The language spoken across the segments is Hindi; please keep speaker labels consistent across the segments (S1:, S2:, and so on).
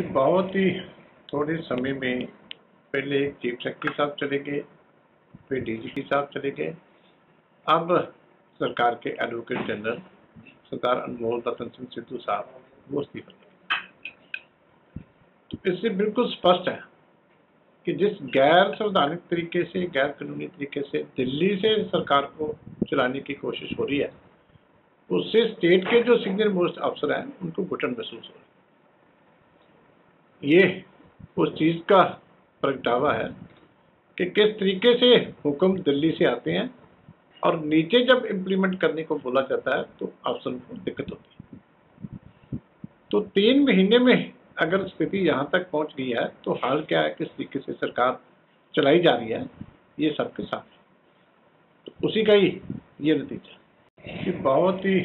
S1: कि बहुत ही थोड़े समय में पहले एक चीफ सेक्रेटरी साहब चले गए, फिर डीजीपी साहब चले गए, अब सरकार के एडवोकेट जनरल सरदार अनमोल रतन सिंह सिद्धू साहब वो इस्तीफा देंगे। तो इससे बिल्कुल स्पष्ट है कि जिस गैर संवैधानिक तरीके से, गैर कानूनी तरीके से दिल्ली से सरकार को चलाने की कोशिश हो रही है, उससे स्टेट के जो सीनियर मोस्ट अफसर हैं उनको घुटन महसूस हो रही है। ये उस चीज़ का प्रगटावा है कि किस तरीके से हुक्म दिल्ली से आते हैं और नीचे जब इम्प्लीमेंट करने को बोला जाता है तो अफसरों को दिक्कत होती है। तो 3 महीने में अगर स्थिति यहाँ तक पहुँच गई है तो हाल क्या है, किस तरीके से सरकार चलाई जा रही है, ये सबके साथ है। तो उसी का ही ये नतीजा कि बहुत ही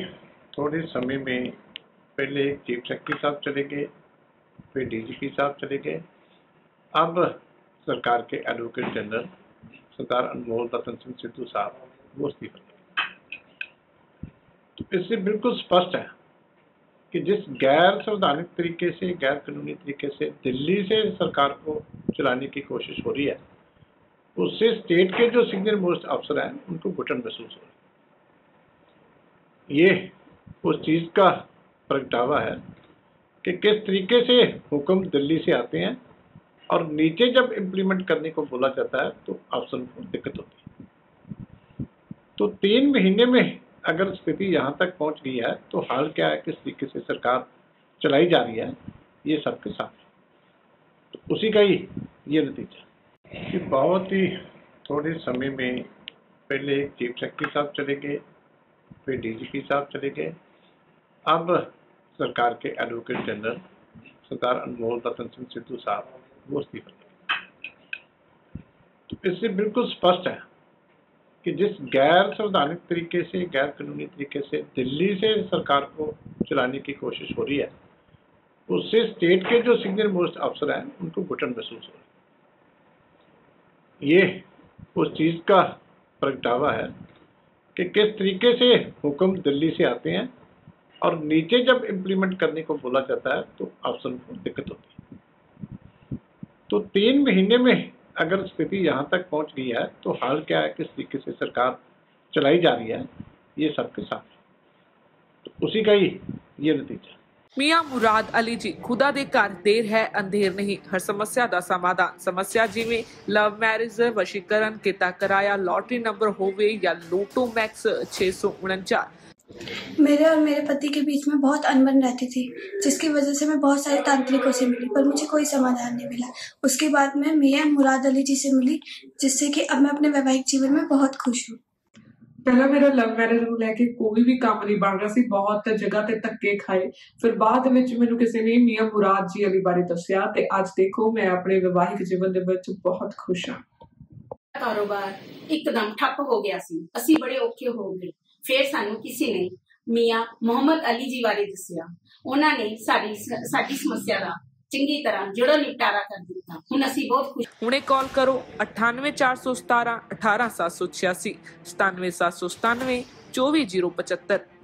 S1: थोड़े समय में पहले एक चीफ सेक्रेटरी साहब चले गए, फिर डीजीपी साहब चले गए, अब सरकार के एडवोकेट जनरल सरदार अनमोल रतन सिंह सिद्धू साहब वो इस्तीफा देंगे। तो इससे बिल्कुल स्पष्ट है कि जिस गैर संवैधानिक तरीके से, गैर कानूनी तरीके से दिल्ली से सरकार को चलाने की कोशिश हो रही है, उससे स्टेट के जो सीनियर मोस्ट अफसर हैं उनको घुटन महसूस हो रही है। ये उस चीज़ का प्रगटावा है कि किस तरीके से हुक्म दिल्ली से आते हैं और नीचे जब इम्प्लीमेंट करने को बोला जाता है तो अफसरों को दिक्कत होती है। तो 3 महीने में अगर स्थिति यहाँ तक पहुँच गई है तो हाल क्या है, किस तरीके से सरकार चलाई जा रही है, ये सबके साथ है। तो उसी का ही ये नतीजा कि बहुत ही थोड़े समय में पहले एक चीफ सेक्रेटरी साहब चले गए, फिर डीजीपी साहब चले गए, अब सरकार के एडवोकेट जनरल सरदार अनमोल रतन सिंह सिद्धू साहब वो इस्तीफा देंगे। तो इससे बिल्कुल स्पष्ट है कि जिस गैर संवैधानिक तरीके से, गैर कानूनी तरीके से दिल्ली से सरकार को चलाने की कोशिश हो रही है, उससे स्टेट के जो सीनियर मोस्ट अफसर हैं उनको घुटन महसूस हो रही है। ये उस चीज़ का प्रगटावा है कि किस तरीके से हुक्म दिल्ली से आते हैं और नीचे जब इम्प्लीमेंट करने को बोला जाता है तो अफसरों को दिक्कत होती है। तो 3 महीने में अगर स्थिति यहाँ तक पहुँच गई है तो हाल क्या है, किस तरीके से सरकार चलाई जा रही है, ये सबके साथ है। तो उसी का ही ये नतीजा।
S2: मियां मुराद अली जी खुदा दे घर देर है अंधेर नहीं, हर समस्या दा समाधान। समस्या जिवें लव मैरिज, वशीकरण, किता कराया, लॉटरी नंबर होवे या लोटो मैक्स 649।
S3: मेरे और मेरे पति के बीच में बहुत अनबन रहती थी, जिसकी वजह से मैं बहुत सारे तांत्रिकों से मिली पर मुझे कोई समाधान नहीं मिला। उसके बाद मैं मियां मुराद अली जी से मिली, जिससे कि अब मैं अपने वैवाहिक जीवन में बहुत खुश हूँ।
S4: पहला मेरा लव मैरिज ਨੂੰ ਲੈ ਕੇ ਕੋਈ ਵੀ ਕੰਮ ਨਹੀਂ ਬਣ ਰਿਹਾ ਸੀ, ਬਹੁਤ ਜਗ੍ਹਾ ਤੇ ਧੱਕੇ ਖਾਏ। ਫਿਰ ਬਾਅਦ ਵਿੱਚ ਮੈਨੂੰ ਕਿਸੇ ਨੇ ਮੀਆਂ ਮੁਰਾਦ ਜੀ ਅਲੀ ਬਾਰੇ ਦੱਸਿਆ ਤੇ ਅੱਜ ਦੇਖੋ ਮੈਂ ਆਪਣੇ ਵਿਵਾਹਿਕ ਜੀਵਨ ਦੇ ਵਿੱਚ ਬਹੁਤ ਖੁਸ਼ ਹਾਂ।
S5: ਕਾਰੋਬਾਰ ਇੱਕਦਮ ਠੱਪ ਹੋ ਗਿਆ ਸੀ, ਅਸੀਂ ਬੜੇ ਔਖੇ ਹੋ ਗਏ। ਫਿਰ ਸਾਨੂੰ ਕਿਸੇ ਨੇ ਮੀਆਂ ਮੁਹੰਮਦ ਅਲੀ ਜੀ ਬਾਰੇ ਦੱਸਿਆ। ਉਹਨਾਂ ਨੇ ਸਾਡੀ ਸਮੱਸਿਆ ਦਾ ਚੰਗੀ ਤਰ੍ਹਾਂ ਜੜੋਂ ਨਿਪਟਾਰਾ ਕਰ ਦਿੱਤਾ। ਹੁਣ ਅਸੀਂ ਬਹੁਤ ਖੁਸ਼।
S2: ਹੁਣੇ ਕਾਲ ਕਰੋ 98 417 18786 97797 24075।